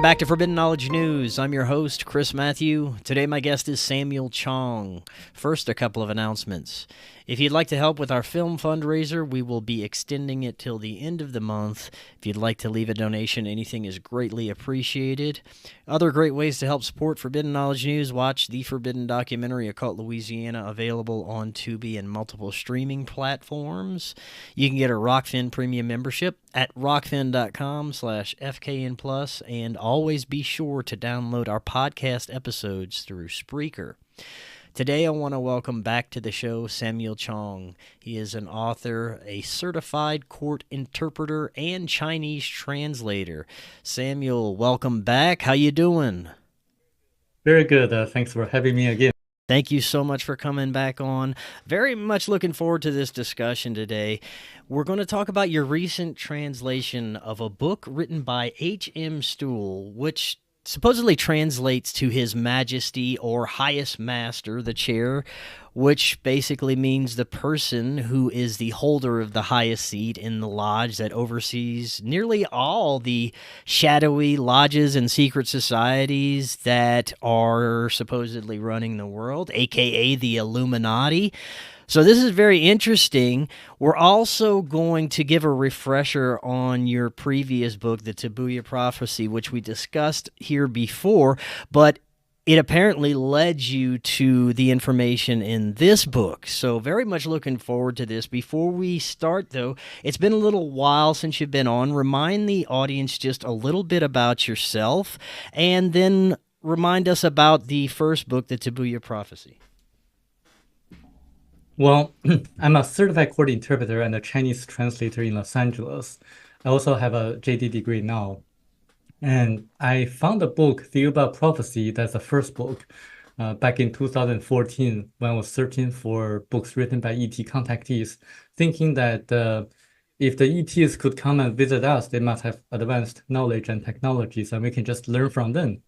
back to Forbidden Knowledge News. I'm your host, Chris Matthew. Today my guest is Samuel Chong. First, a couple of announcements. If you'd like to help with our film fundraiser, we will be extending it till the end of the month. If you'd like to leave a donation, anything is greatly appreciated. Other great ways to help support Forbidden Knowledge News: watch the Forbidden documentary Occult Louisiana, available on Tubi and multiple streaming platforms. You can get a Rokfin premium membership at rokfin.com/FKN Plus, and always be sure to download our podcast episodes through Spreaker. Today I want to welcome back to the show Samuel Chong. He is an author, a certified court interpreter, and Chinese translator. Samuel, welcome back. How you doing? Very good. Thanks for having me again. Thank you so much for coming back on. Very much looking forward to this discussion today. We're going to talk about your recent translation of a book written by H.M. Stuhl, which supposedly translates to His Majesty or Highest Master, the chair, which basically means the person who is the holder of the highest seat in the lodge that oversees nearly all the shadowy lodges and secret societies that are supposedly running the world, aka the Illuminati. So this is very interesting. We're also going to give a refresher on your previous book, The Tabuya Prophecy, which we discussed here before, but it apparently led you to the information in this book. So very much looking forward to this. Before we start, though, it's been a little while since you've been on. Remind the audience just a little bit about yourself, and then remind us about the first book, The Tabuya Prophecy. Well, I'm a certified court interpreter and a Chinese translator in Los Angeles. I also have a JD degree now. And I found a book, The Tabuya Prophecy, that's the first book, back in 2014 when I was searching for books written by ET contactees, thinking that if the ETs could come and visit us, they must have advanced knowledge and technologies, and we can just learn from them.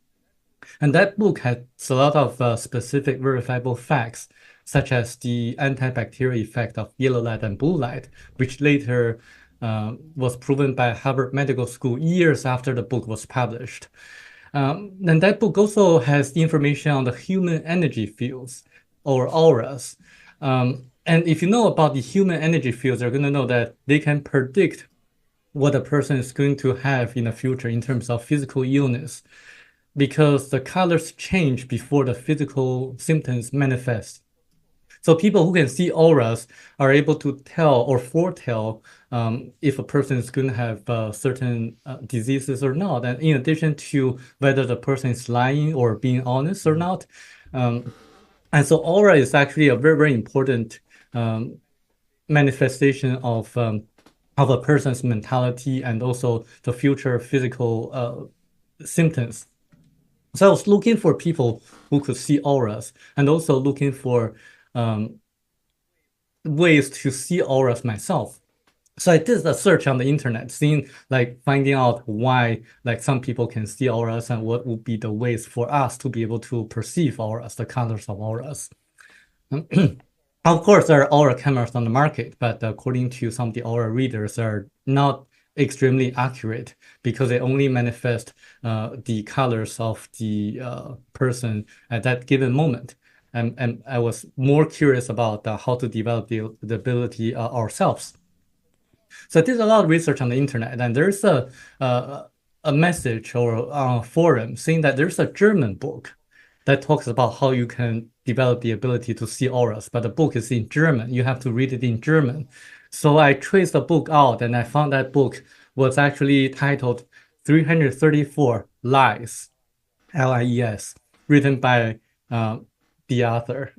And that book has a lot of specific verifiable facts, such as the antibacterial effect of yellow light and blue light, which later was proven by Harvard Medical School years after the book was published. And that book also has information on the human energy fields, or auras. And if you know about the human energy fields, you're going to know that they can predict what a person is going to have in the future in terms of physical illness, because the colors change before the physical symptoms manifest. So people who can see auras are able to tell or foretell if a person is going to have certain diseases or not. And in addition to whether the person is lying or being honest or not. And so aura is actually a very, very important manifestation of a person's mentality and also the future physical symptoms. So I was looking for people who could see auras, and also looking for ways to see auras myself. So I did a search on the internet, finding out why some people can see auras and what would be the ways for us to be able to perceive auras, the colors of auras. Of course, there are aura cameras on the market, but according to some of the aura readers, are not extremely accurate because they only manifest the colors of the person at that given moment. And I was more curious about how to develop the ability ourselves. So I did a lot of research on the internet, and there's a message or a forum saying that there's a German book that talks about how you can develop the ability to see auras, but the book is in German. You have to read it in German. So I traced the book out, and I found that book was actually titled 334 Lies, Lies, written by the author,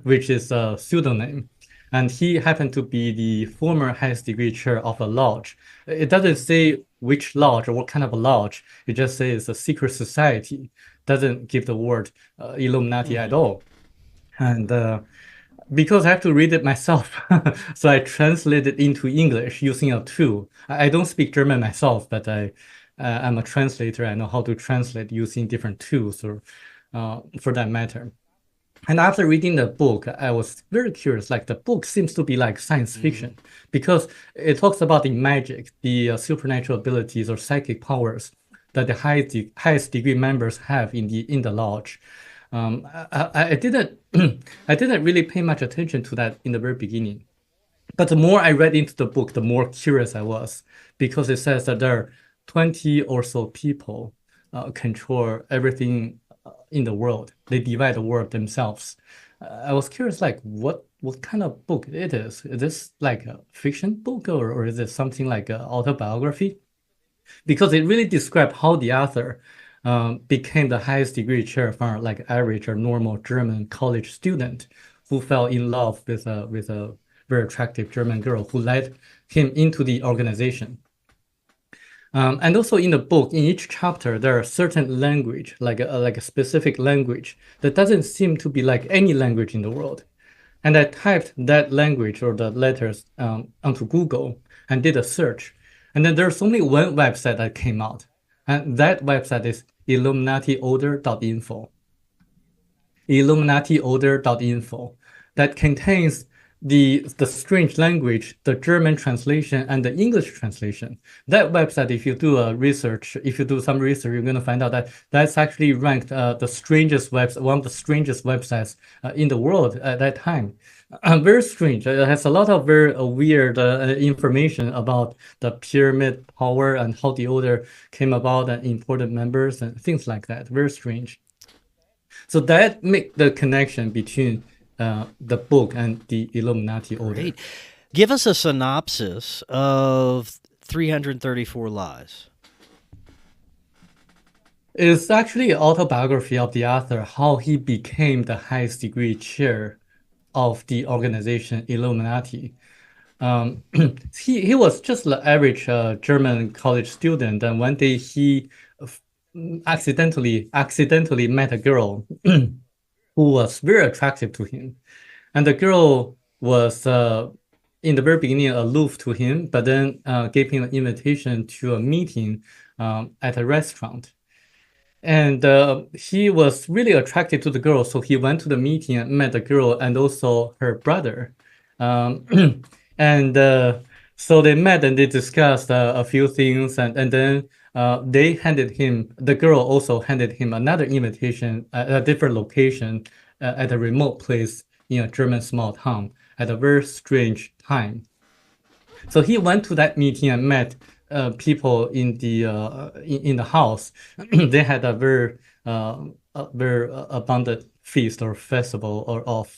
which is a pseudonym. And he happened to be the former highest degree chair of a lodge. It doesn't say which lodge or what kind of a lodge. It just says a secret society. Doesn't give the word Illuminati at all. And because I have to read it myself, so I translate it into English using a tool. I don't speak German myself, but I'm a translator. I know how to translate using different tools, or for that matter. And after reading the book, I was very curious. The book seems to be like science fiction because it talks about the magic, the supernatural abilities or psychic powers that the highest degree members have in the lodge. I didn't I didn't really pay much attention to that in the very beginning. But the more I read into the book, the more curious I was, because it says that there are 20 or so people control everything in the world. They divide the world themselves. I was curious, like what kind of book it is. Is this like a fiction book, or is it something like an autobiography? Because it really described how the author became the highest degree chair from like average or normal German college student who fell in love with a very attractive German girl who led him into the organization. And also in the book, in each chapter, there are certain language, like a specific language that doesn't seem to be like any language in the world. And I typed that language or the letters onto Google and did a search. And then there's only one website that came out. And that website is illuminatiorder.info. Illuminatiorder.info. That contains the strange language, the German translation, and the English translation. That website, if you do some research, you're going to find out that that's actually ranked one of the strangest websites in the world at that time. Very strange. It has a lot of very weird information about the pyramid power and how the order came about and important members and things like that. Very strange. So that make the connection between the book and the Illuminati order. Great. Give us a synopsis of 334 Lies. It's actually an autobiography of the author, how he became the highest degree chair of the organization Illuminati. He was just the average German college student, and one day he accidentally met a girl who was very attractive to him. And the girl was, in the very beginning, aloof to him, but then gave him an invitation to a meeting at a restaurant. And he was really attracted to the girl, so he went to the meeting and met the girl and also her brother. And so they met and they discussed a few things, and then the girl also handed him another invitation at a different location at a remote place in a German small town at a very strange time. So he went to that meeting and met people in the house. They had a very abundant feast or festival or of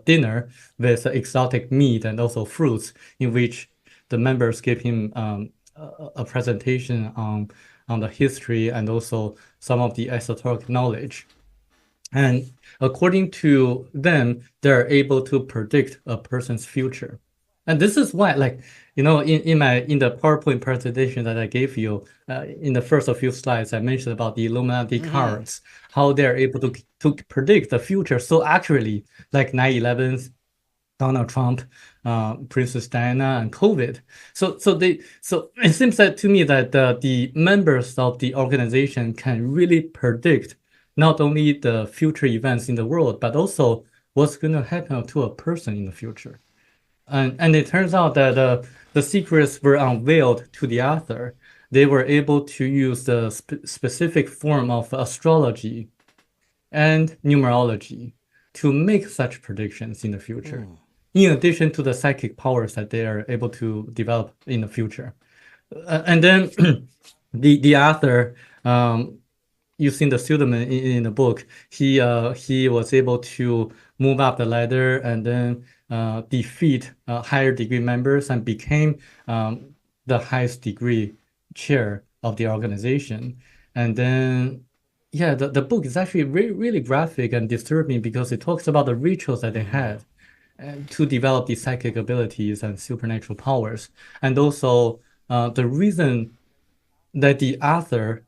dinner with exotic meat and also fruits, in which the members gave him a presentation on the history and also some of the esoteric knowledge. And according to them, they're able to predict a person's future. And this is why, like, in the PowerPoint presentation that I gave you, in the first few slides, I mentioned about the Illuminati cards, how they're able to predict the future so accurately, like 9/11, Donald Trump, Princess Diana, and COVID. So it seems that to me that the members of the organization can really predict not only the future events in the world, but also what's going to happen to a person in the future. And it turns out that the secrets were unveiled to the author. They were able to use the specific form of astrology and numerology to make such predictions in the future, in addition to the psychic powers that they are able to develop in the future. And then the author, using the pseudonym in the book, he was able to move up the ladder and then defeat higher degree members and became the highest degree chair of the organization. And then, yeah, the book is actually really graphic and disturbing because it talks about the rituals that they had to develop these psychic abilities and supernatural powers. And also the reason that the author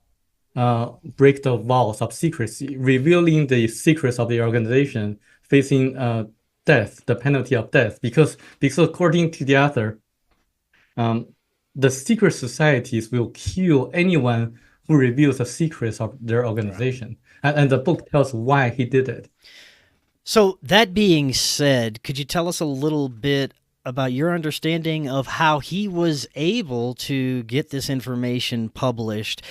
break the walls of secrecy, revealing the secrets of the organization, facing death, the penalty of death, because according to the author, the secret societies will kill anyone who reveals the secrets of their organization. And the book tells why he did it. So that being said, could you tell us a little bit about your understanding of how he was able to get this information published?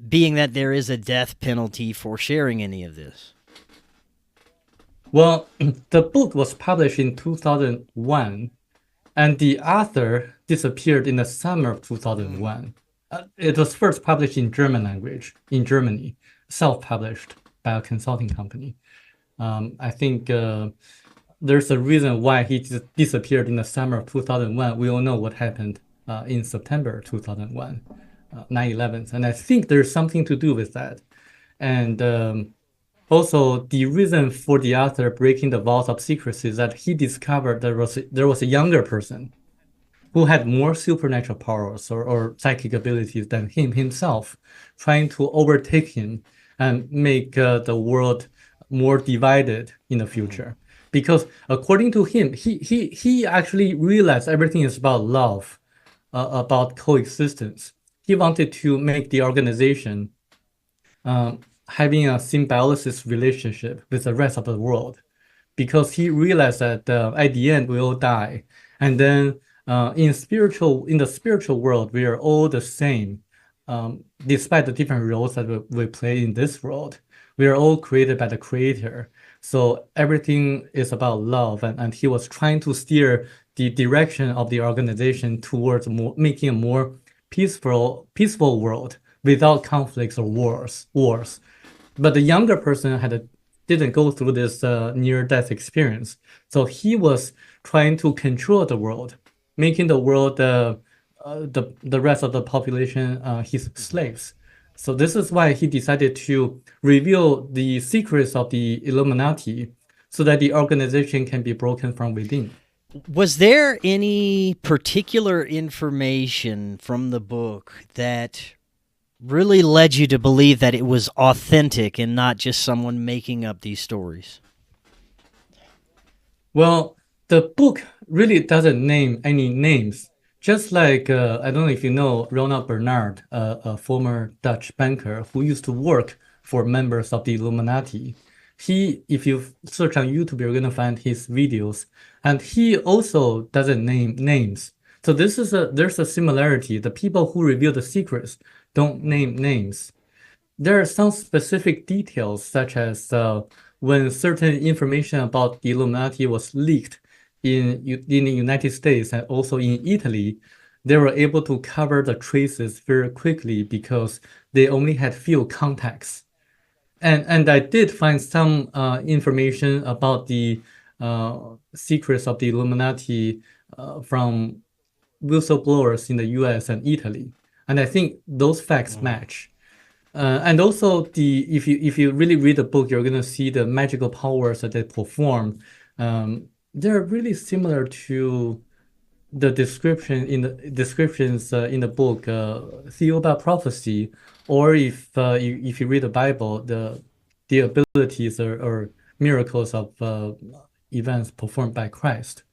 being that there is a death penalty for sharing any of this? Well, the book was published in 2001, and the author disappeared in the summer of 2001. It was first published in German language in Germany, self-published by a consulting company. I think there's a reason why he disappeared in the summer of 2001. We all know what happened in September 2001, 9/11, and I think there's something to do with that. And also, the reason for the author breaking the vault of secrecy is that he discovered there was a younger person who had more supernatural powers or psychic abilities than him himself, trying to overtake him and make the world more divided in the future. Because according to him, he actually realized everything is about love, about coexistence. He wanted to make the organization having a symbiosis relationship with the rest of the world, because he realized that at the end we all die, and then in the spiritual world we are all the same, despite the different roles that we play in this world. We are all created by the Creator, so everything is about love, and he was trying to steer the direction of the organization towards making a more peaceful world without conflicts or wars. But the younger person didn't go through this near-death experience, so he was trying to control the world, making the world the rest of the population his slaves. So this is why he decided to reveal the secrets of the Illuminati so that the organization can be broken from within. Was there any particular information from the book that really led you to believe that it was authentic and not just someone making up these stories? Well, the book really doesn't name any names. Just like, I don't know if you know Ronald Bernard, a former Dutch banker who used to work for members of the Illuminati. If you search on YouTube, you're going to find his videos. And he also doesn't name names. So there's a similarity. The people who reveal the secrets don't name names. There are some specific details, such as when certain information about the Illuminati was leaked in the United States and also in Italy, they were able to cover the traces very quickly because they only had few contacts. And I did find some information about the secrets of the Illuminati from whistleblowers in the US and Italy. And I think those facts match. And also, if you really read the book, you're going to see the magical powers that they perform. They're really similar to the descriptions in the book, Theobald prophecy, or if you read the Bible, the abilities or miracles of events performed by Christ.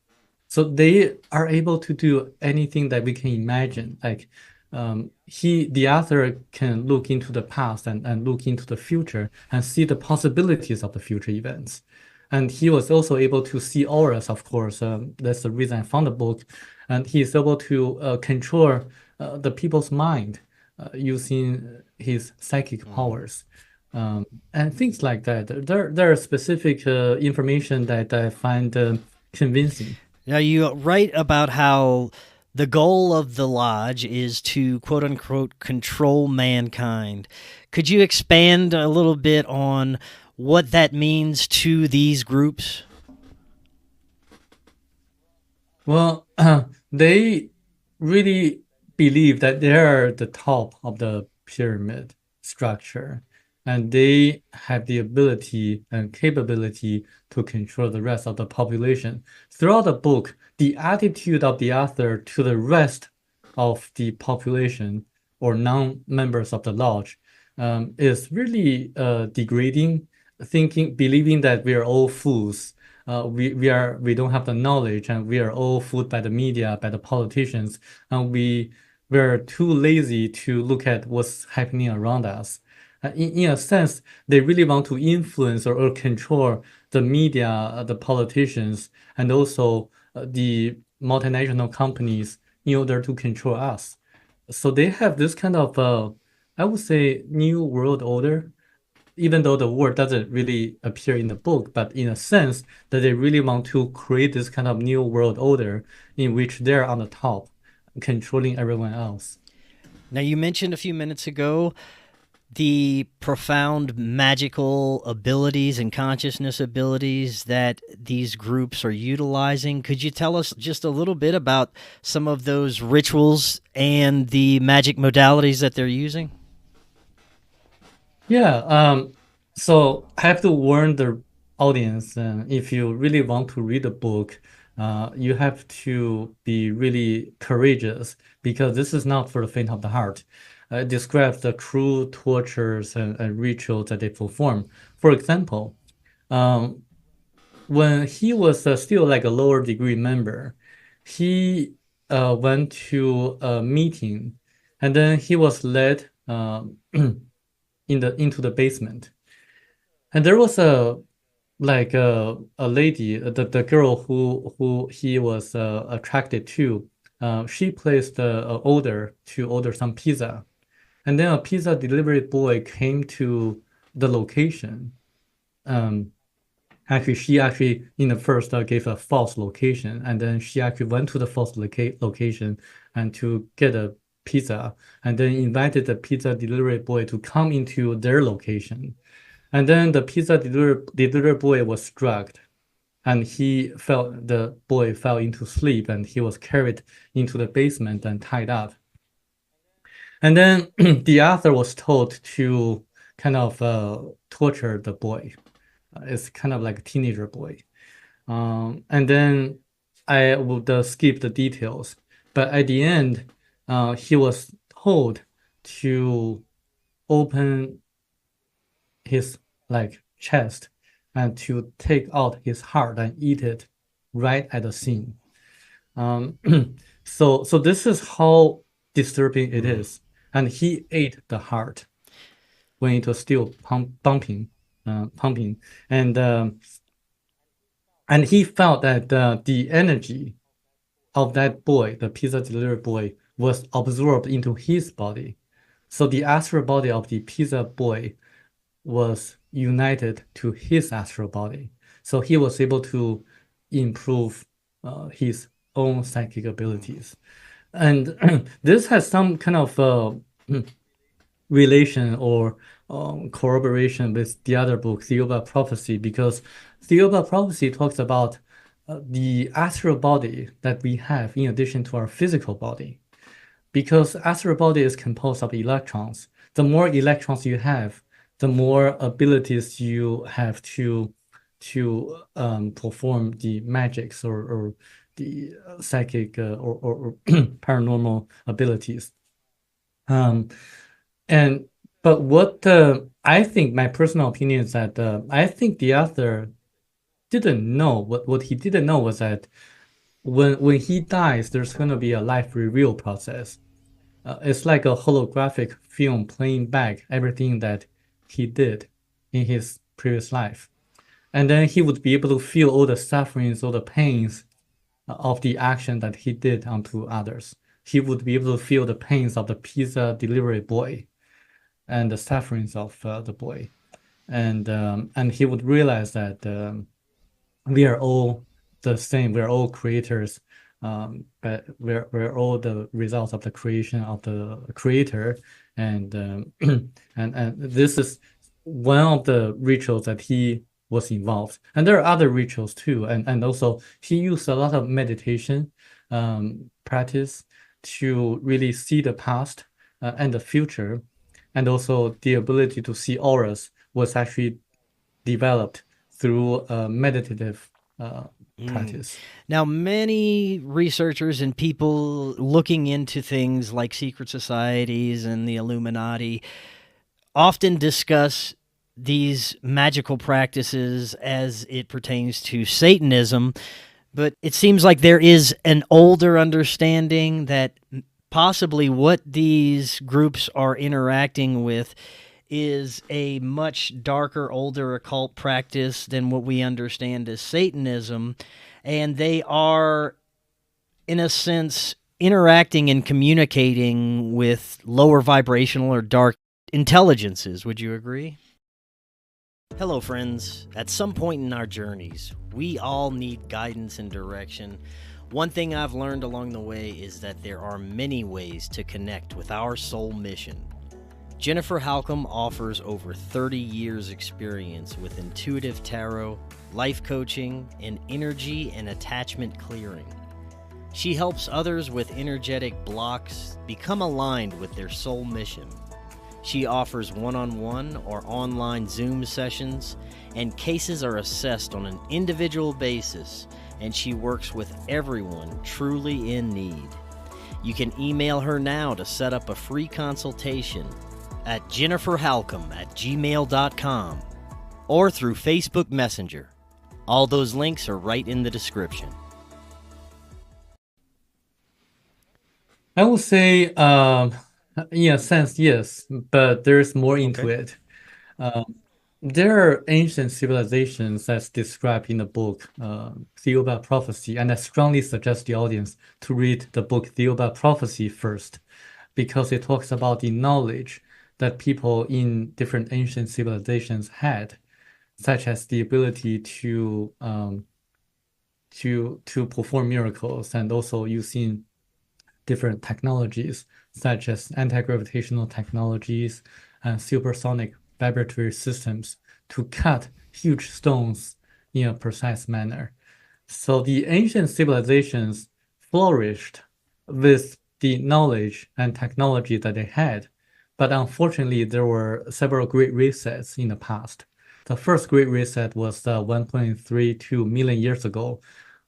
So they are able to do anything that we can imagine. Like the author can look into the past and look into the future and see the possibilities of the future events. And he was also able to see auras, of course. That's the reason I found the book. And he is able to control the people's mind using his psychic powers. And things like that. There are specific information that I find convincing. Now, you write about how the goal of the lodge is to, quote unquote, control mankind. Could you expand a little bit on what that means to these groups? Well, they really believe that they are the top of the pyramid structure, and they have the ability and capability to control the rest of the population. Throughout the book, the attitude of the author to the rest of the population or non-members of the lodge is really degrading, believing that we are all fools. We don't have the knowledge, and we are all fooled by the media, by the politicians, and we're too lazy to look at what's happening around us. In a sense, they really want to influence or control the media, the politicians, and also the multinational companies in order to control us. So they have this kind of, I would say New World Order, even though the word doesn't really appear in the book, but in a sense that they really want to create this kind of new world order in which they're on the top, controlling everyone else. Now, you mentioned a few minutes ago the profound magical abilities and consciousness abilities that these groups are utilizing. Could you tell us just a little bit about some of those rituals and the magic modalities that they're using? Yeah, so I have to warn the audience, if you really want to read the book, you have to be really courageous because this is not for the faint of the heart. It describes the cruel tortures and rituals that they perform. For example, um, when he was still like a lower degree member, he went to a meeting, and then he was led into the basement, and there was a lady, the girl who he was attracted to. She placed an order to order some pizza, and then a pizza delivery boy came to the location. Um, Actually, she actually in the first gave a false location, and then she actually went to the false location and to get a pizza, and then invited the pizza delivery boy to come into their location. And then the pizza delivery boy was drugged, and the boy fell into sleep, and he was carried into the basement and tied up. And then the author was told to kind of torture the boy. It's kind of like a teenager boy. And then I would skip the details. But at the end, he was told to open his like chest and to take out his heart and eat it right at the scene. Um, so this is how disturbing it is. And he ate the heart when it was still pumping, and he felt that the energy of that boy, the pizza delivery boy, was absorbed into his body. So the astral body of the pizza boy was united to his astral body. So he was able to improve his own psychic abilities. And this has some kind of relation or corroboration with the other book, Theoba Prophecy, because Theoba Prophecy talks about the astral body that we have in addition to our physical body. Because astral body is composed of electrons. The more electrons you have, the more abilities you have to perform the magics or the psychic or paranormal abilities. And but what I think, my personal opinion is that I think the author didn't know what he didn't know was that when he dies, there's going to be a life reveal process. It's like a holographic film playing back everything that he did in his previous life. And then he would be able to feel all the sufferings, all the pains of the action that he did onto others. He would be able to feel the pains of the pizza delivery boy and the sufferings of the boy. And he would realize that we are all the same. We're all creators, but we're all the results of the creation of the creator. And and this is one of the rituals that he was involved. And there are other rituals too. And also he used a lot of meditation practice to really see the past and the future. And also the ability to see auras was actually developed through meditative practice. Now, many researchers and people looking into things like secret societies and the Illuminati often discuss these magical practices as it pertains to Satanism, but it seems like there is an older understanding that possibly what these groups are interacting with is a much darker, older occult practice than what we understand as Satanism, and they are, in a sense, interacting and communicating with lower vibrational or dark intelligences. Would you agree? Hello, friends. At some point in our journeys, we all need guidance and direction. One thing I've learned along the way is that there are many ways to connect with our soul mission. Jennifer Halcame offers over 30 years' experience with intuitive tarot, life coaching, and energy and attachment clearing. She helps others with energetic blocks become aligned with their soul mission. She offers one-on-one or online Zoom sessions, and cases are assessed on an individual basis, and she works with everyone truly in need. You can email her now to set up a free consultation at jenniferhalcame@gmail.com or through Facebook Messenger. All those links are right in the description. I would say, in a sense, yes, but there's more into it. There are ancient civilizations that's described in the book, Theobald Prophecy, and I strongly suggest the audience to read the book Theobald Prophecy first, because it talks about the knowledge that people in different ancient civilizations had, such as the ability to perform miracles, and also using different technologies such as anti-gravitational technologies and supersonic vibratory systems to cut huge stones in a precise manner. So the ancient civilizations flourished with the knowledge and technology that they had, but unfortunately there were several great resets in the past. The first great reset was 1.32 million years ago,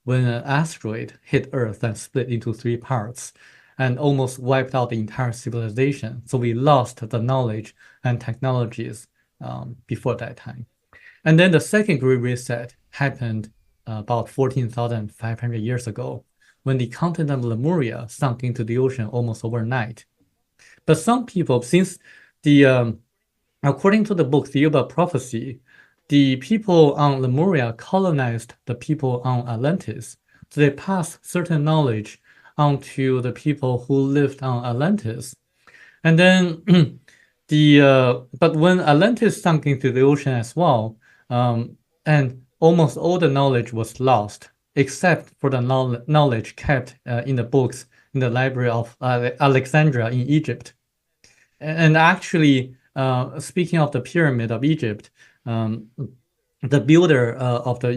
when an asteroid hit Earth and split into 3 parts and almost wiped out the entire civilization. So we lost the knowledge and technologies before that time. And then the second great reset happened about 14,500 years ago, when the continent of Lemuria sunk into the ocean almost overnight. But some people, since according to the book Theobald Prophecy, the people on Lemuria colonized the people on Atlantis. So they passed certain knowledge onto the people who lived on Atlantis. And then but when Atlantis sunk into the ocean as well, and almost all the knowledge was lost, except for the knowledge kept in the books in the library of Alexandria in Egypt. And actually, speaking of the pyramid of Egypt, the builder of the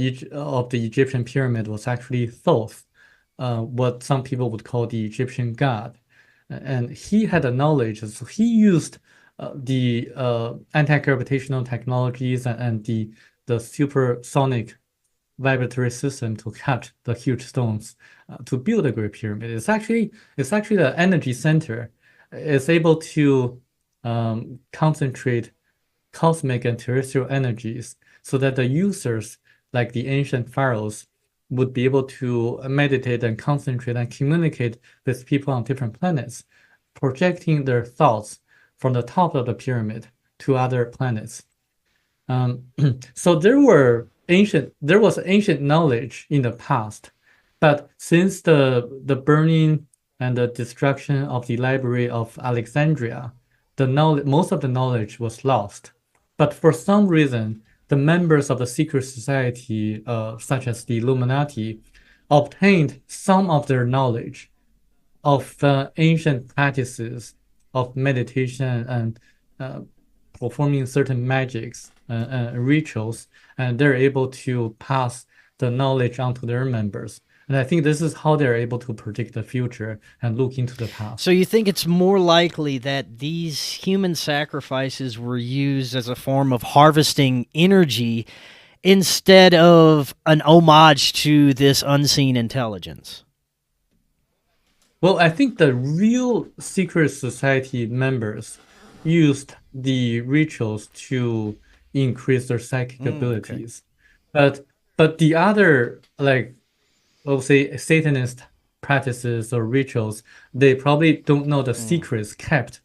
Egyptian pyramid was actually Thoth, what some people would call the Egyptian god, and he had a knowledge. So he used the anti-gravitational technologies and the supersonic vibratory system to cut the huge stones to build a Great Pyramid. It's actually the energy center. It's able to concentrate cosmic and terrestrial energies so that the users, like the ancient pharaohs, would be able to meditate and concentrate and communicate with people on different planets, projecting their thoughts from the top of the pyramid to other planets. So there was ancient knowledge in the past, but since the burning and the destruction of the library of Alexandria, most of the knowledge was lost. But for some reason, the members of the secret society, such as the Illuminati, obtained some of their knowledge of ancient practices of meditation and performing certain magics and rituals, and they're able to pass the knowledge on to their members. And I think this is how they're able to predict the future and look into the past. So you think it's more likely that these human sacrifices were used as a form of harvesting energy instead of an homage to this unseen intelligence? Well, I think the real secret society members used the rituals to increase their psychic abilities. Okay. But the other, like, we'll say Satanist practices or rituals, they probably don't know the secrets kept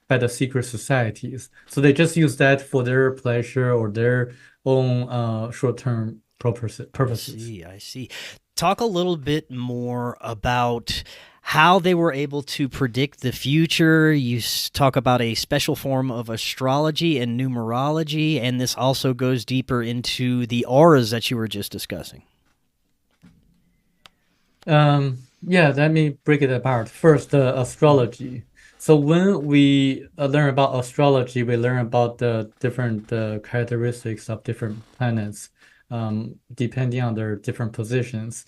by the secret societies. So they just use that for their pleasure or their own short-term purposes. I see. Talk a little bit more about how they were able to predict the future. You talk about a special form of astrology and numerology, and this also goes deeper into the auras that you were just discussing. Yeah, let me break it apart. First, astrology. So when we learn about astrology, we learn about the different characteristics of different planets, depending on their different positions.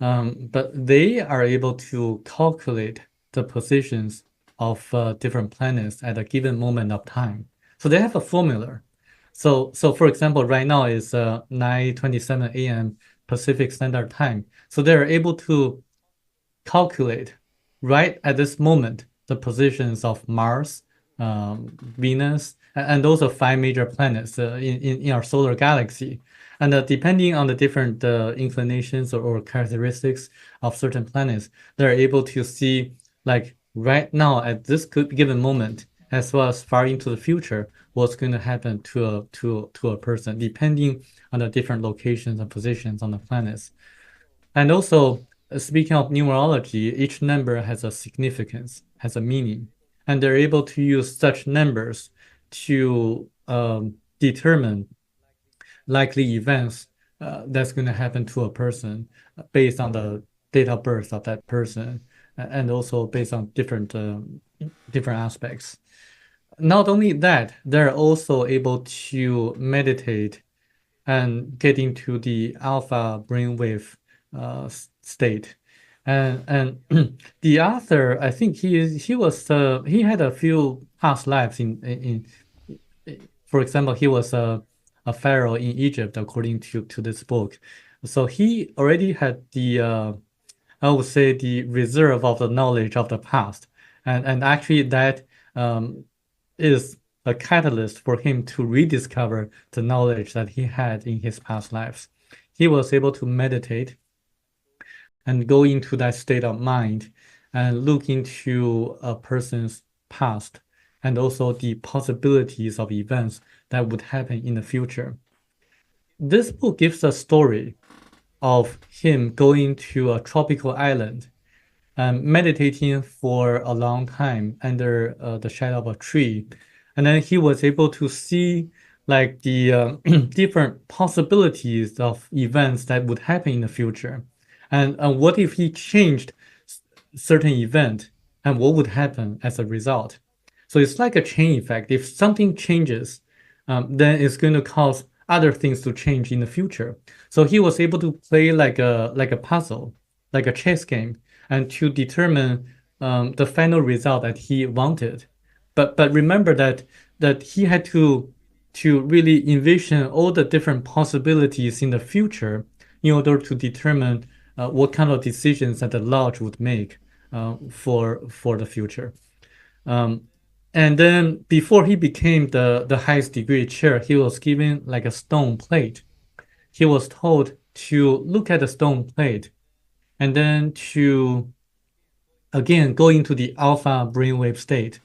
But they are able to calculate the positions of different planets at a given moment of time. So they have a formula. So for example, right now is 9:27 a.m. Pacific Standard Time. So they're able to calculate right at this moment the positions of Mars, Venus, and those are 5 major planets in our solar galaxy. And depending on the different inclinations or characteristics of certain planets, they're able to see, like right now at this given moment, as well as far into the future, what's going to happen to a person, depending on the different locations and positions on the planets. And also, speaking of numerology, each number has a significance, has a meaning, and they're able to use such numbers to determine likely events that's going to happen to a person based on the date of birth of that person, and also based on different aspects. Not only that, they're also able to meditate and get into the alpha brainwave state. And the author, I think he had a few past lives in for example, he was a pharaoh in Egypt according to this book. So he already had the I would say the reserve of the knowledge of the past, and actually that is a catalyst for him to rediscover the knowledge that he had in his past lives. He was able to meditate and go into that state of mind and look into a person's past and also the possibilities of events that would happen in the future. This book gives a story of him going to a tropical island and meditating for a long time under the shadow of a tree. And then he was able to see like the different possibilities of events that would happen in the future. And what if he changed certain event and what would happen as a result? So it's like a chain effect. If something changes, then it's going to cause other things to change in the future. So he was able to play like a puzzle, like a chess game, and to determine the final result that he wanted. But remember that he had to really envision all the different possibilities in the future in order to determine what kind of decisions that the lodge would make for the future. And then before he became the highest degree chair, he was given like a stone plate. He was told to look at the stone plate and then to again go into the alpha brainwave state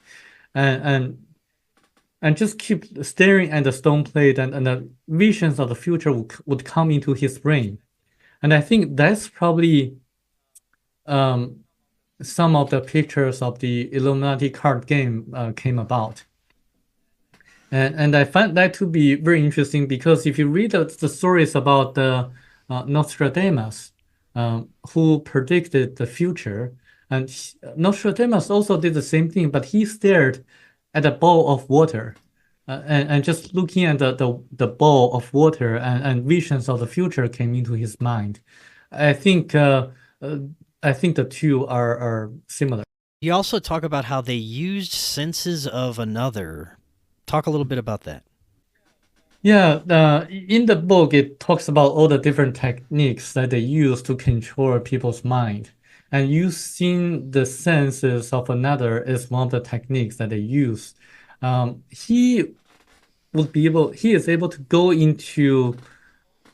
and just keep staring at the stone plate, and the visions of the future would come into his brain. And I think that's probably some of the pictures of the Illuminati card game came about. And I find that to be very interesting because if you read the stories about the Nostradamus, who predicted the future, and Nostradamus also did the same thing, but he stared at a bowl of water and just looking at the bowl of water and visions of the future came into his mind. I think the two are similar. You also talk about how they used senses of another. Talk a little bit about that. Yeah, in the book, it talks about all the different techniques that they use to control people's mind. And using the senses of another is one of the techniques that they use. He is able to go into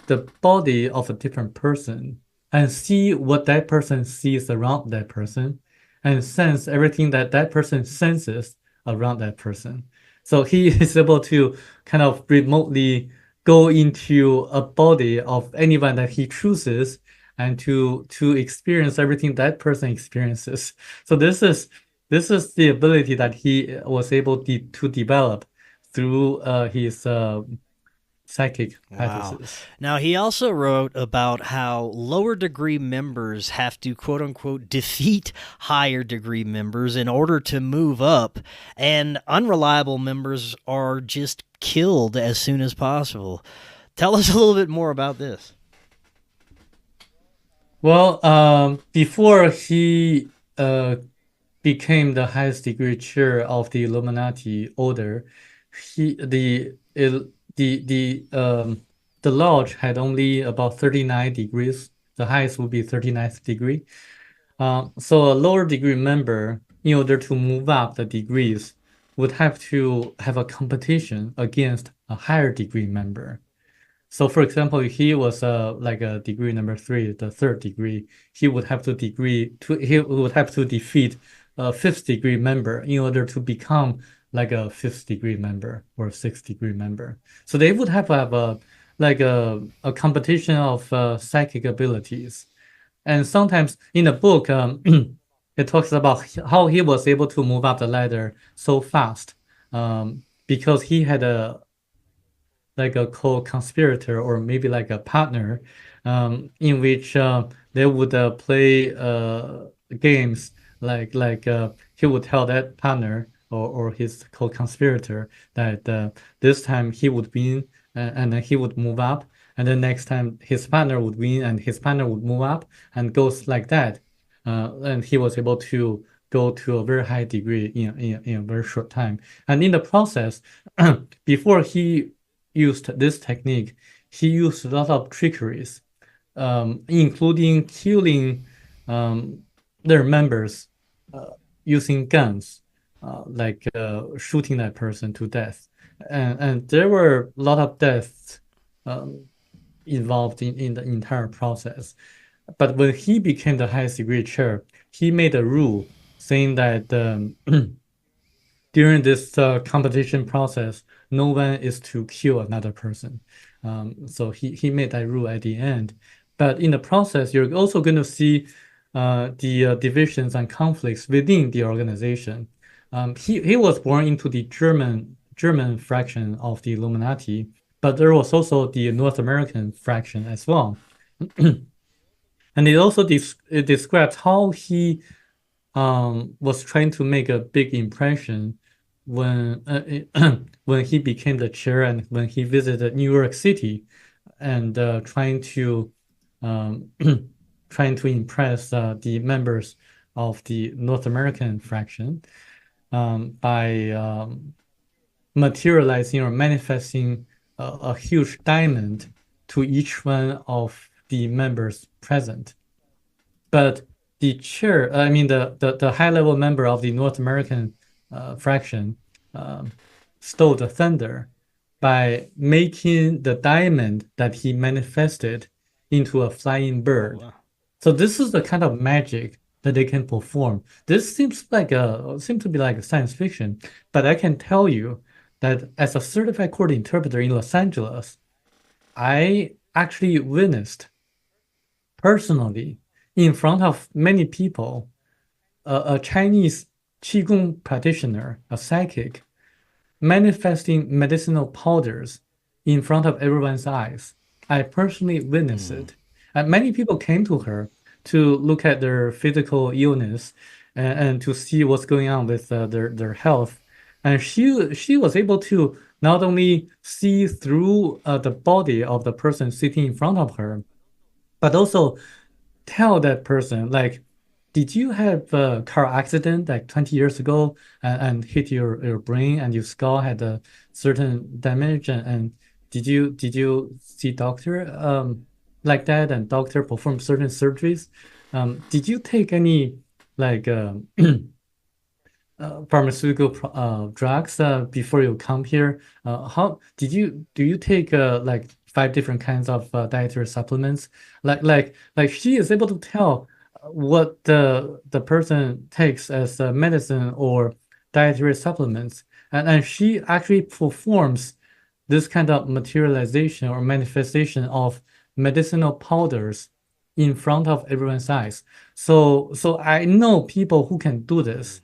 the body of a different person and see what that person sees around that person and sense everything that that person senses around that person. So he is able to kind of remotely go into a body of anyone that he chooses and to experience everything that person experiences. So this is the ability that he was able to develop through his psychic Wow. practices. Now, he also wrote about how lower degree members have to, quote unquote, defeat higher degree members in order to move up, and unreliable members are just killed as soon as possible. Tell us a little bit more about this. Well, before he became the highest degree chair of the Illuminati order, the lodge had only about 39 degrees. The highest would be 39th degree. So a lower degree member, in order to move up the degrees, would have to have a competition against a higher degree member. So for example, if he was like a degree number 3, the 3rd degree, he would have to defeat a 5th degree member in order to become like a 5th degree member or a 6th degree member. So they would have to have a competition of psychic abilities. And sometimes in the book, it talks about how he was able to move up the ladder so fast, because he had a co-conspirator or maybe like a partner, in which they would play games like he would tell that partner or his co-conspirator that this time he would win, and then he would move up, and then next time his partner would win and his partner would move up, and goes like that. And he was able to go to a very high degree in a very short time. And in the process, before he used this technique, he used a lot of trickeries, including killing their members using guns, like shooting that person to death. And there were a lot of deaths involved in the entire process. But when he became the highest degree chair, he made a rule saying that during this competition process, no one is to kill another person. So he made that rule at the end. But in the process, you're also going to see the divisions and conflicts within the organization. He was born into the German fraction of the Illuminati, but there was also the North American fraction as well. And it also it describes how he was trying to make a big impression when when he became the chair and when he visited New York City, and trying to impress the members of the North American fraction by materializing or manifesting a huge diamond to each one of the members present. But the chair, I mean the high-level member of the North American fraction stole the thunder by making the diamond that he manifested into a flying bird. Wow. So this is the kind of magic that they can perform. This seems to be like a science fiction, but I can tell you that as a certified court interpreter in Los Angeles, I actually witnessed personally in front of many people a Chinese Qigong practitioner, a psychic, manifesting medicinal powders in front of everyone's eyes. I personally witnessed it. And many people came to her to look at their physical illness and to see what's going on with their health. And she was able to not only see through the body of the person sitting in front of her, but also tell that person, like, did you have a car accident like 20 years ago and hit your brain and your skull had a certain damage, and did you see doctor like that, and doctor perform certain surgeries? Did you take any like pharmaceutical drugs before you come here? How do you take like 5 different kinds of dietary supplements? Like she is able to tell what the person takes as medicine or dietary supplements, and she actually performs this kind of materialization or manifestation of medicinal powders in front of everyone's eyes. So I know people who can do this.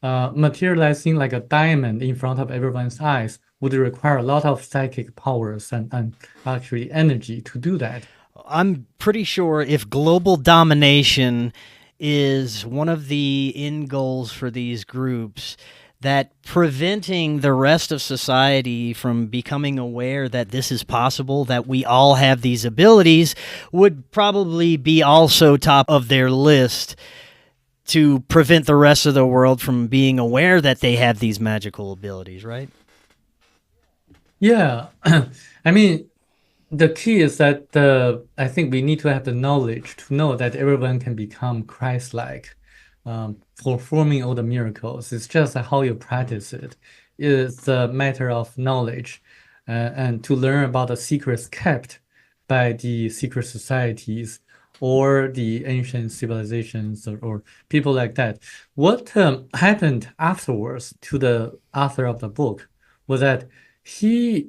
Materializing like a diamond in front of everyone's eyes would require a lot of psychic powers and actually energy to do that. I'm pretty sure if global domination is one of the end goals for these groups, that preventing the rest of society from becoming aware that this is possible, that we all have these abilities, would probably be also top of their list to prevent the rest of the world from being aware that they have these magical abilities, right? Yeah, I mean, the key is that I think we need to have the knowledge to know that everyone can become Christ-like, performing all the miracles. It's just how you practice it. It's a matter of knowledge, and to learn about the secrets kept by the secret societies or the ancient civilizations or people like that. What happened afterwards to the author of the book was that he,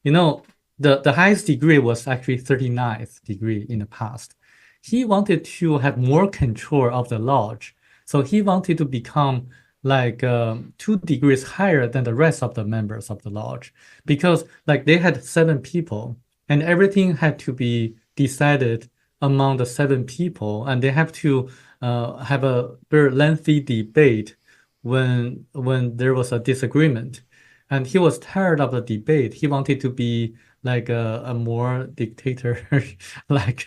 the highest degree was actually 39th degree in the past. He wanted to have more control of the lodge. So he wanted to become like 2 degrees higher than the rest of the members of the lodge, because like they had 7 people and everything had to be decided among the 7 people, and they have to have a very lengthy debate when there was a disagreement. And he was tired of the debate. He wanted to be like a more dictator, like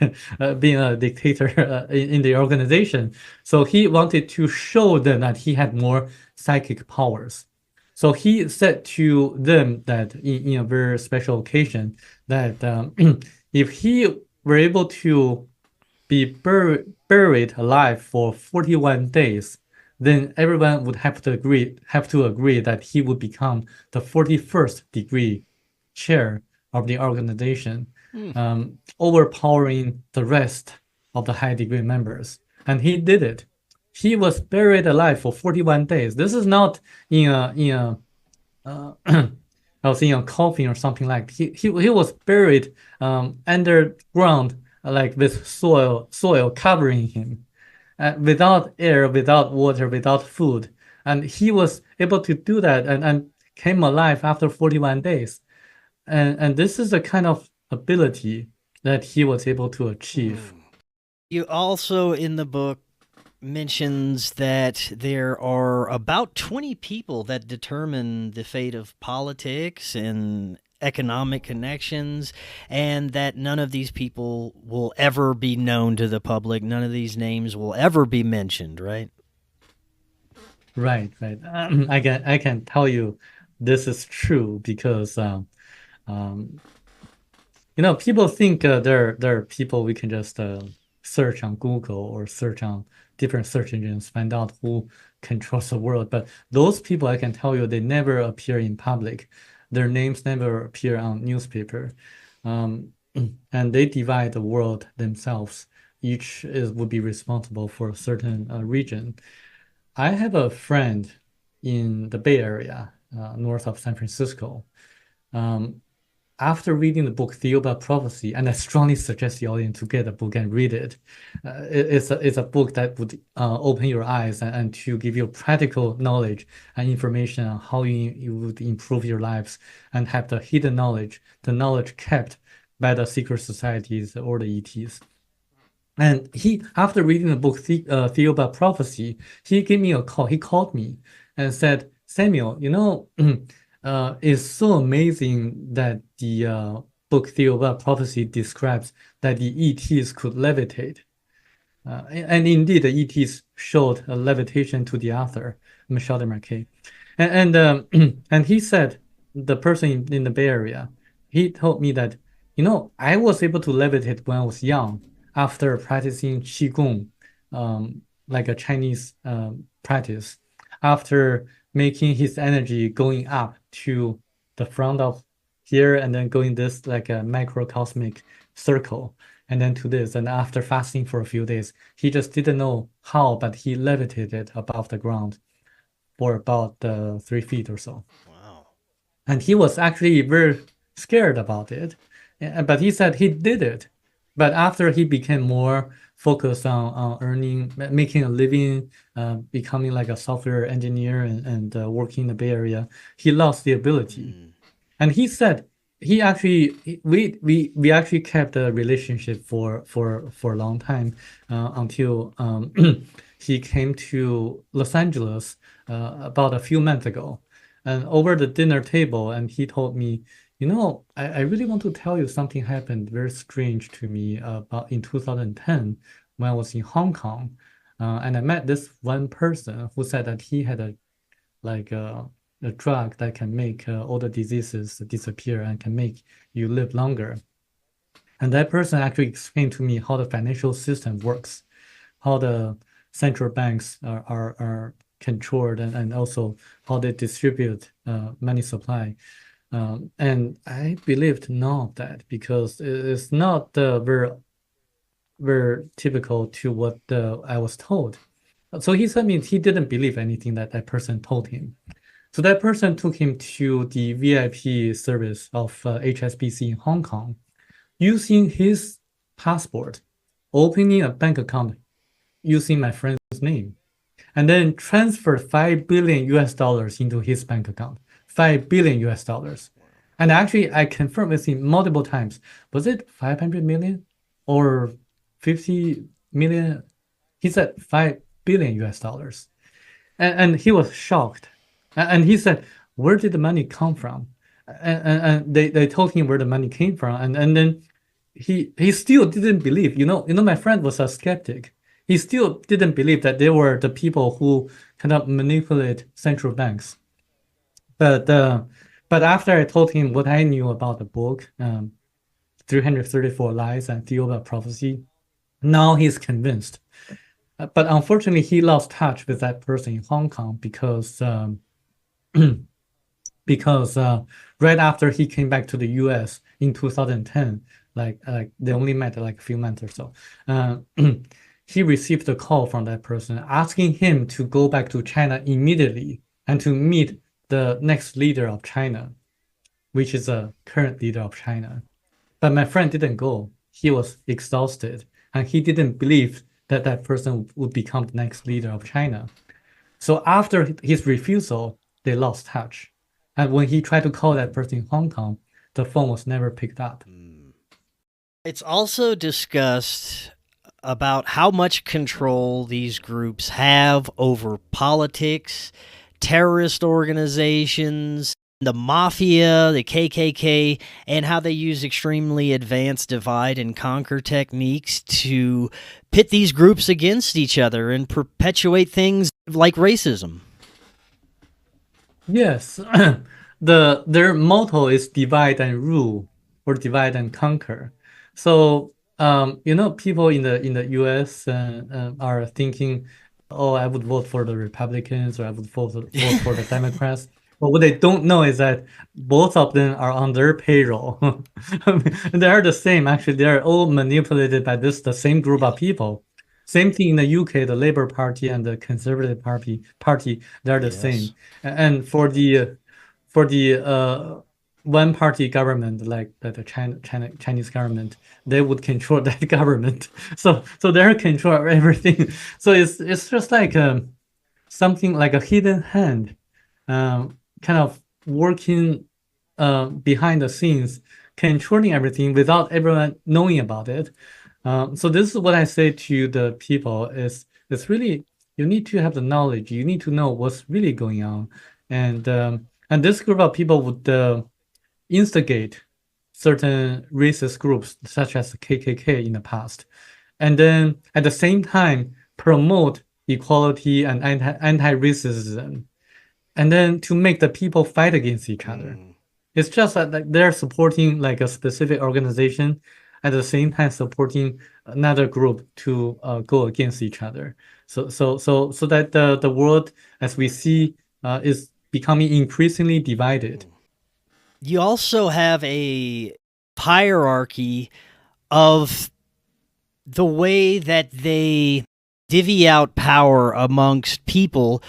being a dictator in the organization. So he wanted to show them that he had more psychic powers. So he said to them that in a very special occasion that if he were able to be buried alive for 41 days, then everyone would have to agree that he would become the 41st degree chair of the organization, overpowering the rest of the high degree members. And he did it. He was buried alive for 41 days. This is not in a I was in a coffin or something like. He was buried underground, like with soil covering him, without air, without water, without food. And he was able to do that and came alive after 41 days. And this is the kind of ability that he was able to achieve. You also in the book mentions that there are about 20 people that determine the fate of politics and economic connections, and that none of these people will ever be known to the public. None of these names will ever be mentioned, right? Right. I can tell you this is true because people think there are people we can just search on Google or search on different search engines, find out who controls the world. But those people, I can tell you, they never appear in public. Their names never appear on newspaper. And they divide the world themselves. Each would be responsible for a certain region. I have a friend in the Bay Area, north of San Francisco. After reading the book Theory About Prophecy, and I strongly suggest the audience to get the book and read it. It's a book that would open your eyes and to give you practical knowledge and information on how you would improve your lives and have the hidden knowledge, the knowledge kept by the secret societies or the ETs. And after reading the book Theory About Prophecy, he gave me a call. He called me and said, Samuel, it's so amazing that the book Theory About Prophecy describes that the ETs could levitate. And indeed, the ETs showed a levitation to the author, Michel de Marquet. And he said, the person in the Bay Area, he told me that, I was able to levitate when I was young after practicing Qigong, like a Chinese practice, after making his energy going up to the front of here and then going this like a microcosmic circle and then to this. And after fasting for a few days, he just didn't know how, but he levitated above the ground for about 3 feet or so. Wow. And he was actually very scared about it. But he said he did it. But after he became more focused on making a living, becoming like a software engineer and working in the Bay Area, he lost the ability. And he said we actually kept a relationship for a long time until he came to Los Angeles about a few months ago, and over the dinner table, and he told me, I really want to tell you something happened very strange to me about in 2010 when I was in Hong Kong, and I met this one person who said that he had a drug that can make all the diseases disappear and can make you live longer. And that person actually explained to me how the financial system works, how the central banks are controlled, and also how they distribute money supply. And I believed none of that because it's not very typical to what I was told. So he said me he didn't believe anything that person told him. So that person took him to the VIP service of HSBC in Hong Kong, using his passport, opening a bank account using my friend's name, and then transferred $5 billion into his bank account. $5 billion. And actually, I confirmed with him multiple times. Was it 500 million or 50 million? He said $5 billion. And he was shocked. And he said, where did the money come from? And they told him where the money came from. And then he still didn't believe. My friend was a skeptic. He still didn't believe that they were the people who kind of manipulate central banks. But after I told him what I knew about the book, 334 Lies and Theory of Prophecy, now he's convinced. But unfortunately, he lost touch with that person in Hong Kong because right after he came back to the US in 2010, like they only met like a few months or so, he received a call from that person asking him to go back to China immediately and to meet the next leader of China, which is the current leader of China. But my friend didn't go. He was exhausted, and he didn't believe that that person would become the next leader of China. So after his refusal, they lost touch. And when he tried to call that person in Hong Kong, the phone was never picked up. It's also discussed about how much control these groups have over politics, terrorist organizations, the mafia, the KKK, and how they use extremely advanced divide and conquer techniques to pit these groups against each other and perpetuate things like racism. Yes, their motto is divide and rule, or divide and conquer. So people in the US are thinking, oh, I would vote for the Republicans, or I would vote for the Democrats. But what they don't know is that both of them are on their payroll. They are the same. Actually, they are all manipulated by the same group of people. Same thing in the UK, the Labour Party and the Conservative Party, they're the same. And for the one-party government, like the Chinese government, they would control that government. So they're control everything. So it's just like something like a hidden hand, kind of working behind the scenes, controlling everything without everyone knowing about it. So this is what I say to the people: it's really, you need to have the knowledge. You need to know what's really going on, and this group of people would instigate certain racist groups such as the KKK in the past, and then at the same time promote equality and anti-racism, and then to make the people fight against each other. It's just that they're supporting like a specific organization, at the same time supporting another group to go against each other. So that the world, as we see, is becoming increasingly divided. You also have a hierarchy of the way that they divvy out power amongst people,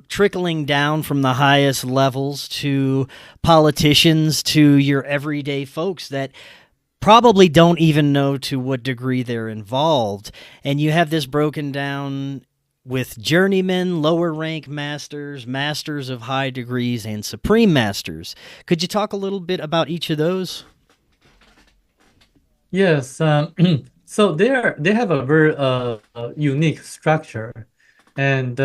trickling down from the highest levels to politicians to your everyday folks, that probably don't even know to what degree they're involved. And you have this broken down with journeymen, lower rank masters, masters of high degrees, and supreme masters. Could you talk a little bit about each of those? Yes, so they have a very unique structure, and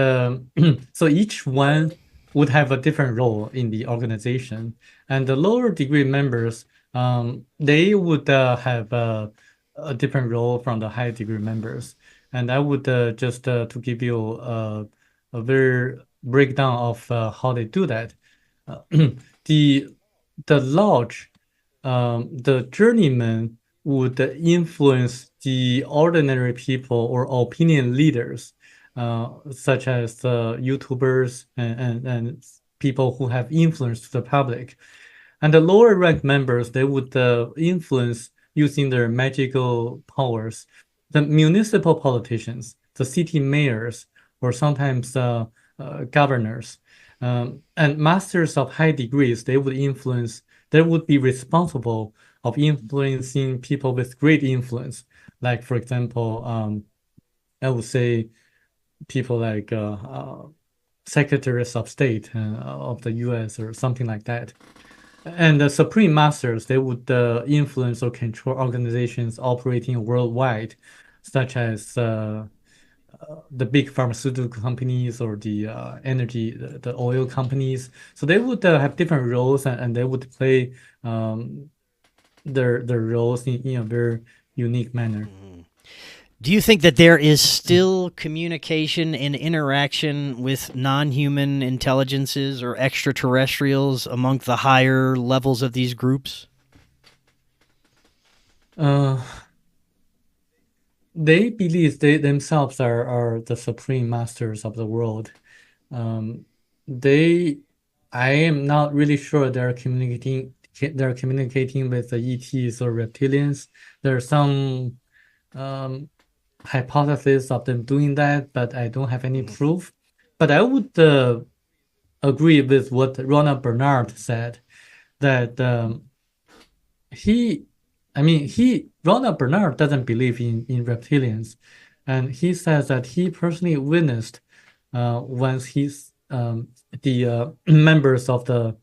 so each one would have a different role in the organization. And the lower degree members, they would have a different role from the high degree members. And I would just to give you a very breakdown of how they do that. Uh, the the lodge, the journeyman would influence the ordinary people or opinion leaders, such as YouTubers and people who have influence to the public. And the lower rank members, they would influence using their magical powers, the municipal politicians, the city mayors, or sometimes governors. And masters of high degrees, they would be responsible of influencing people with great influence. Like, for example, I would say people like secretaries of state of the US or something like that. And the supreme masters, they would influence or control organizations operating worldwide, such as the big pharmaceutical companies or the energy, the oil companies. So they would have different roles, and they would play their roles in a very unique manner. Do you think that there is still communication and interaction with non human intelligences or extraterrestrials among the higher levels of these groups? Uh, they believe they themselves are the supreme masters of the world. Um, they, I am not really sure they're communicating with the ETs or reptilians. There are some hypothesis of them doing that, but I don't have any proof. But I would agree with what Ronald Bernard said, that Ronald Bernard doesn't believe in reptilians, and he says that he personally witnessed once the members of the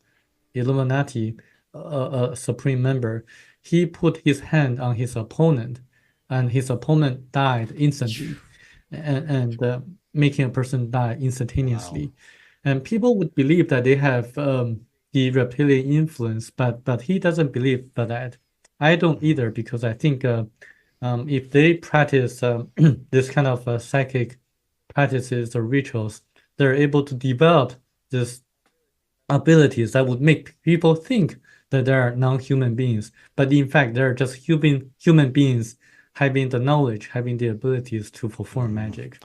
Illuminati, a supreme member, he put his hand on his opponent, and his opponent died instantly, and making a person die instantaneously. Wow. And people would believe that they have the reptilian influence, but he doesn't believe that. I don't either, because I think if they practice this kind of psychic practices or rituals, they're able to develop this abilities that would make people think that they are non-human beings, but in fact they're just human beings having the knowledge, having the abilities to perform magic.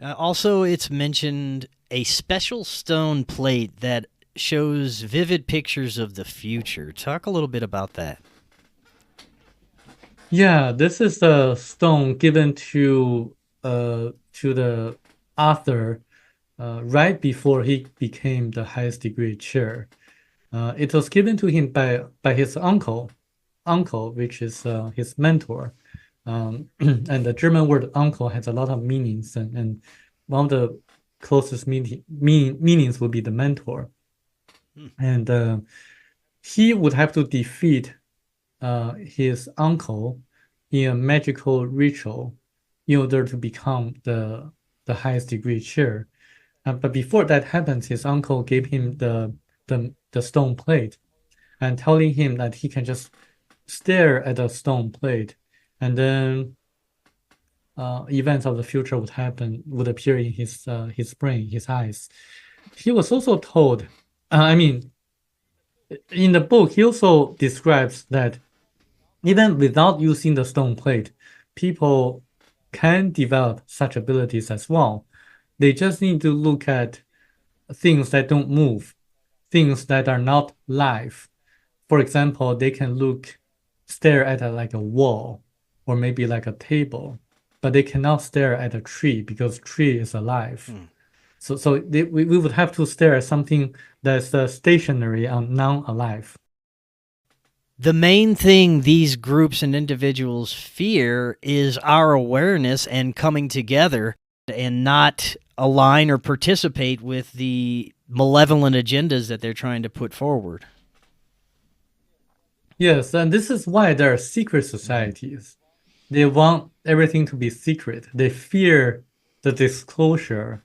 Also, it's mentioned a special stone plate that shows vivid pictures of the future. Talk a little bit about that. Yeah, this is a stone given to the author right before he became the highest degree chair. It was given to him by his uncle, which is his mentor. And the German word uncle has a lot of meanings, and one of the closest meanings would be the mentor. And he would have to defeat his uncle in a magical ritual in order to become the highest degree chair. But before that happens, his uncle gave him the stone plate, and telling him that he can just stare at the stone plate, and then events of the future would appear in his brain, his eyes. He was also told, in the book, he also describes that even without using the stone plate, people can develop such abilities as well. They just need to look at things that don't move, things that are not live. For example, they can stare at like a wall or maybe like a table, but they cannot stare at a tree because tree is alive. So we would have to stare at something that's stationary and non-alive. The main thing these groups and individuals fear is our awareness and coming together and not align or participate with the malevolent agendas that they're trying to put forward. Yes, and this is why there are secret societies. They want everything to be secret. They fear the disclosure,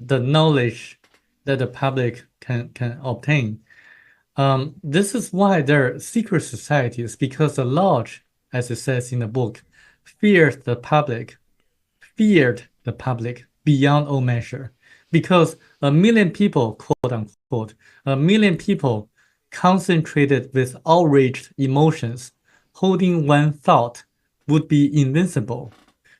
the knowledge that the public can obtain. This is why there are secret societies, because the lodge, as it says in the book, feared the public beyond all measure. Because 1 million people, quote unquote, 1 million people concentrated with outraged emotions, holding one thought, would be invincible.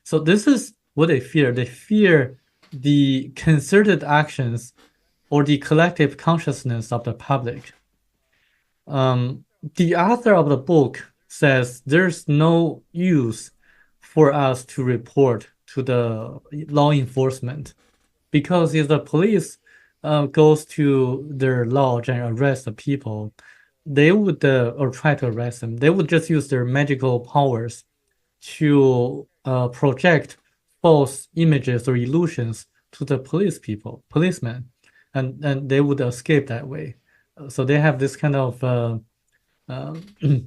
So this is what they fear. They fear the concerted actions or the collective consciousness of the public. The author of the book says there's no use for us to report to the law enforcement, because if the police goes to their lodge and arrest the people, they would or try to arrest them, they would just use their magical powers to project false images or illusions to the policemen, and they would escape that way. So they have this kind of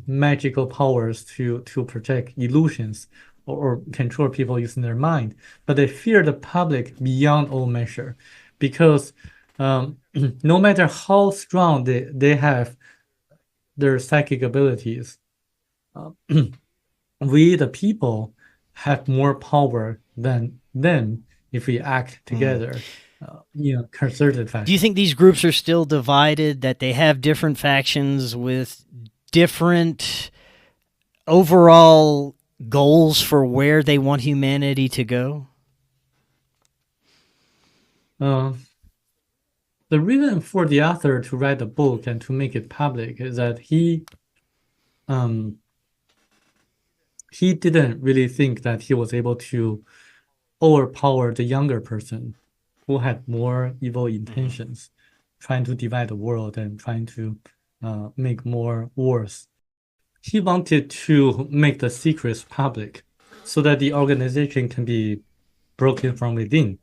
magical powers to project illusions or control people using their mind. But they fear the public beyond all measure, because no matter how strong they have their psychic abilities, we, the people, have more power than them if we act together. Concerted fashion. Do you think these groups are still divided, that they have different factions with different overall goals for where they want humanity to go? The reason for the author to write the book and to make it public is that he didn't really think that he was able to overpower the younger person who had more evil intentions, trying to divide the world and trying to make more wars. He wanted to make the secrets public so that the organization can be broken from within.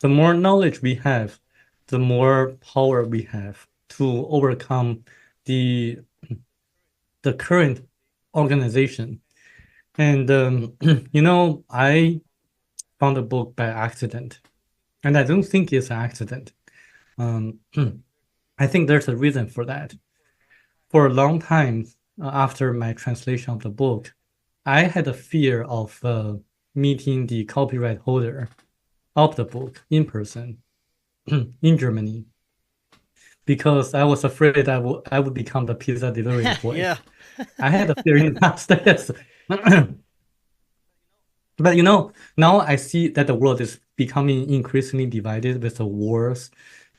The more knowledge we have, the more power we have to overcome the current organization. And I found the book by accident, and I don't think it's an accident. I think there's a reason for that. For a long time after my translation of the book, I had a fear of meeting the copyright holder of the book in person in Germany, because I was afraid I would become the pizza delivery boy. Yeah. I had a fear in the past. Yes. But now I see that the world is becoming increasingly divided with the wars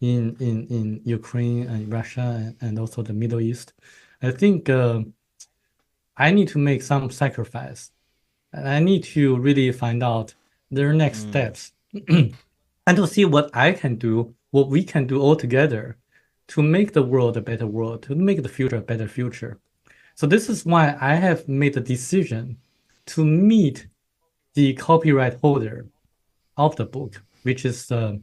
in Ukraine and Russia and also the Middle East. I think I need to make some sacrifice. And I need to really find out their next steps and to see what I can do, what we can do all together to make the world a better world, to make the future a better future. So this is why I have made the decision to meet the copyright holder of the book, which is a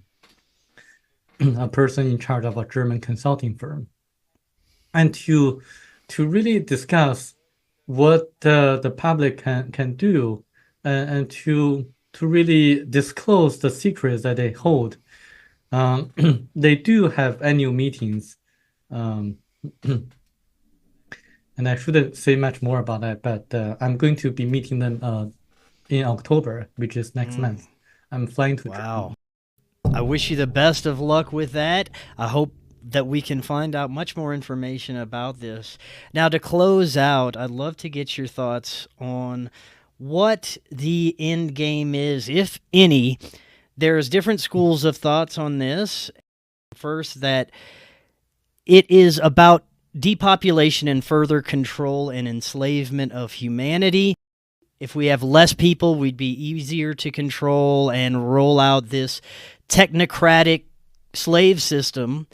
person in charge of a German consulting firm, and to really discuss what the public can do, and to really disclose the secrets that they hold. They do have annual meetings, and I shouldn't say much more about that, but I'm going to be meeting them in October, which is next month. I'm flying to Wow. I wish you the best of luck with that. I hope that we can find out much more information about this. Now, to close out, I'd love to get your thoughts on what the end game is, if any. There's different schools of thoughts on this. First, that it is about depopulation and further control and enslavement of humanity. If we have less people, we'd be easier to control and roll out this technocratic slave system.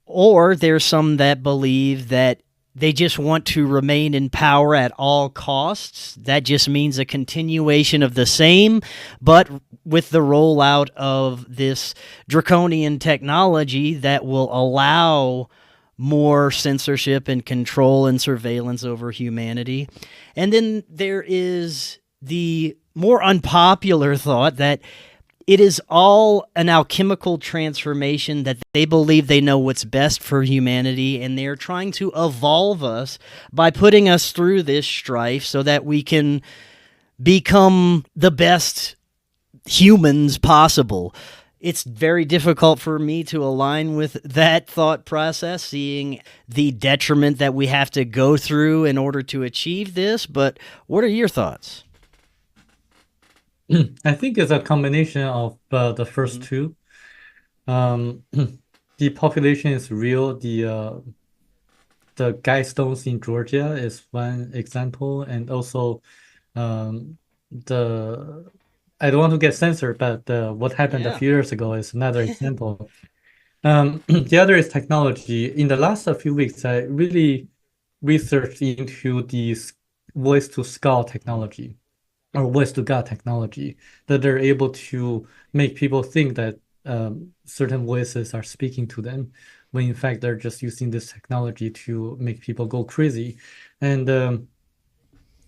Or there's some that believe that they just want to remain in power at all costs. That just means a continuation of the same, but with the rollout of this draconian technology that will allow more censorship and control and surveillance over humanity. And then there is the more unpopular thought that it is all an alchemical transformation, that they believe they know what's best for humanity, and they're trying to evolve us by putting us through this strife so that we can become the best humans possible. It's very difficult for me to align with that thought process, seeing the detriment that we have to go through in order to achieve this. But what are your thoughts? I think it's a combination of the first two. The population is real. The Guidestones in Georgia is one example, and also the I don't want to get censored, but what happened a few years ago is another example. The other is technology. In the last few weeks, I really researched into the voice-to-skull technology, or voice-to-God technology, that they're able to make people think that certain voices are speaking to them, when in fact they're just using this technology to make people go crazy. And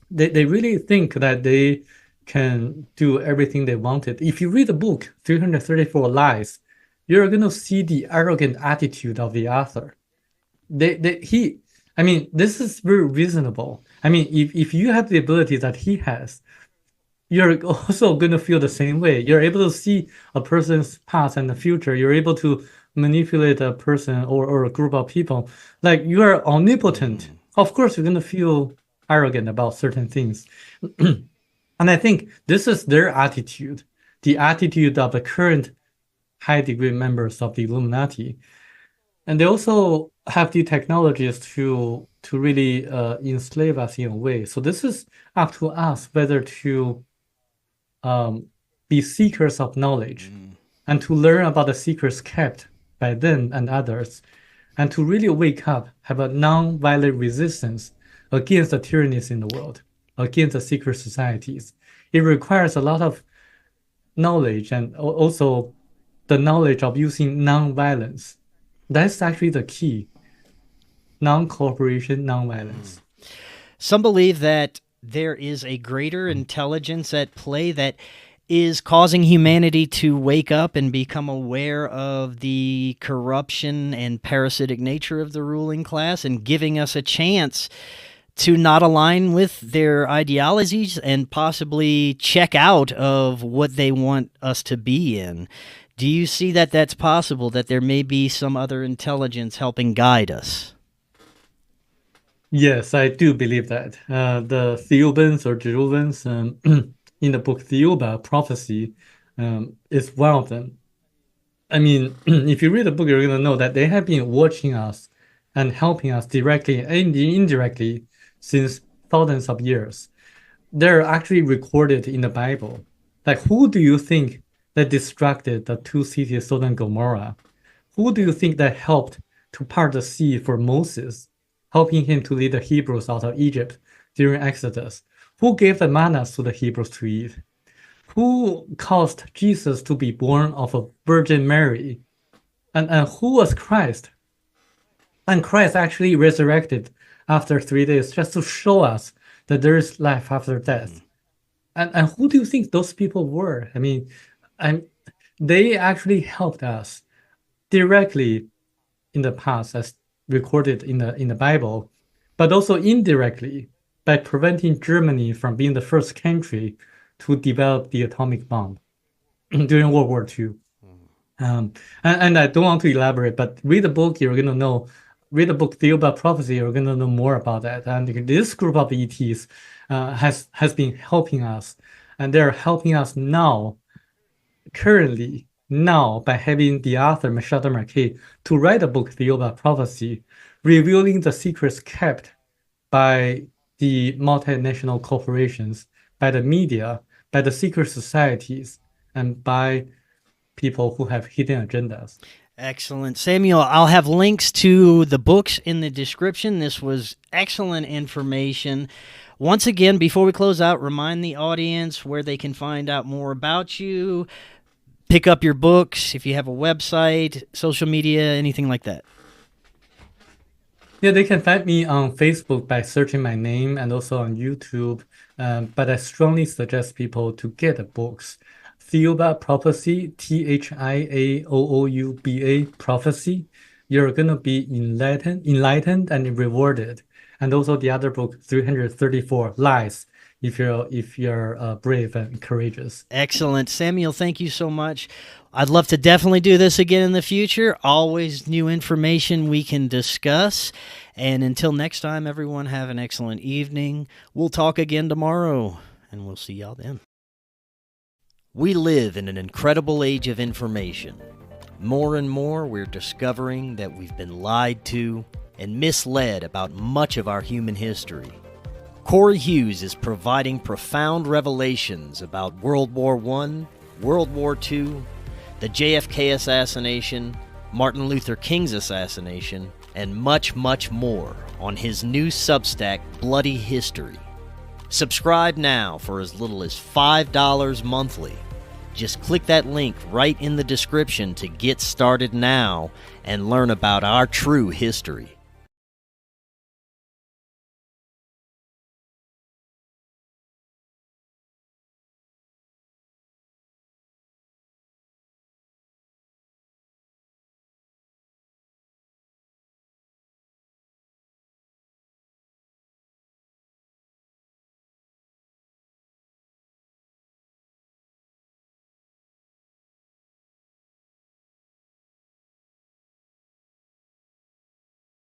they really think that they can do everything they wanted. If you read the book 334 Lies, you're going to see the arrogant attitude of the author. I mean, this is very reasonable. I mean, if you have the ability that he has, you're also going to feel the same way. You're able to see a person's past and the future. You're able to manipulate a person or a group of people. Like, you are omnipotent. Of course, you're going to feel arrogant about certain things. And I think this is their attitude, the attitude of the current high-degree members of the Illuminati. And they also have the technologies to really enslave us in a way. So this is up to us whether to be seekers of knowledge and to learn about the secrets kept by them and others, and to really wake up, have a non-violent resistance against the tyrannies in the world, against the secret societies. It requires a lot of knowledge, and also the knowledge of using non-violence. That's actually the key. Non-cooperation, non-violence. Some believe that there is a greater intelligence at play that is causing humanity to wake up and become aware of the corruption and parasitic nature of the ruling class, and giving us a chance to not align with their ideologies and possibly check out of what they want us to be in. Do you see that that's possible, that there may be some other intelligence helping guide us? Yes, I do believe that. The Theobans or Jeruvans in the book Theoba Prophecy is one of them. I mean, if you read the book, you're going to know that they have been watching us and helping us directly and indirectly since thousands of years. They're actually recorded in the Bible. Like, who do you think that destructed the two cities, Sodom and Gomorrah? Who do you think that helped to part the sea for Moses, helping him to lead the Hebrews out of Egypt during Exodus? Who gave the manna to the Hebrews to eat? Who caused Jesus to be born of a Virgin Mary? And who was Christ? And Christ actually resurrected after 3 days, just to show us that there is life after death. And who do you think those people were? I mean, they actually helped us directly in the past, as recorded in the Bible, but also indirectly by preventing Germany from being the first country to develop the atomic bomb during World War II. And I don't want to elaborate, but read the book, you're going to know. Read the book Theoba Prophecy, you're going to know more about that. And this group of ETs has been helping us, and they're helping us currently, by having the author Michel Marquet to write a book Theoba Prophecy, revealing the secrets kept by the multinational corporations, by the media, by the secret societies, and by people who have hidden agendas. Excellent. Samuel, I'll have links to the books in the description. This was excellent information. Once again, before we close out, remind the audience where they can find out more about you, pick up your books, if you have a website, social media, anything like that. Yeah, they can find me on Facebook by searching my name and also on YouTube. But I strongly suggest people to get the books. Thiaoouba Prophecy, Thiaoouba Prophecy. You're gonna be enlightened and rewarded. And also the other book, 334 Lies, if you're brave and courageous. Excellent. Samuel, thank you so much. I'd love to definitely do this again in the future. Always new information we can discuss. And until next time, everyone, have an excellent evening. We'll talk again tomorrow, and we'll see y'all then. We live in an incredible age of information. More and more, we're discovering that we've been lied to and misled about much of our human history. Cory Hughes is providing profound revelations about World War I, World War II, the JFK assassination, Martin Luther King's assassination, and much, much more on his new Substack, Bloody History. Subscribe now for as little as $5 monthly. Just click that link right in the description to get started now and learn about our true history.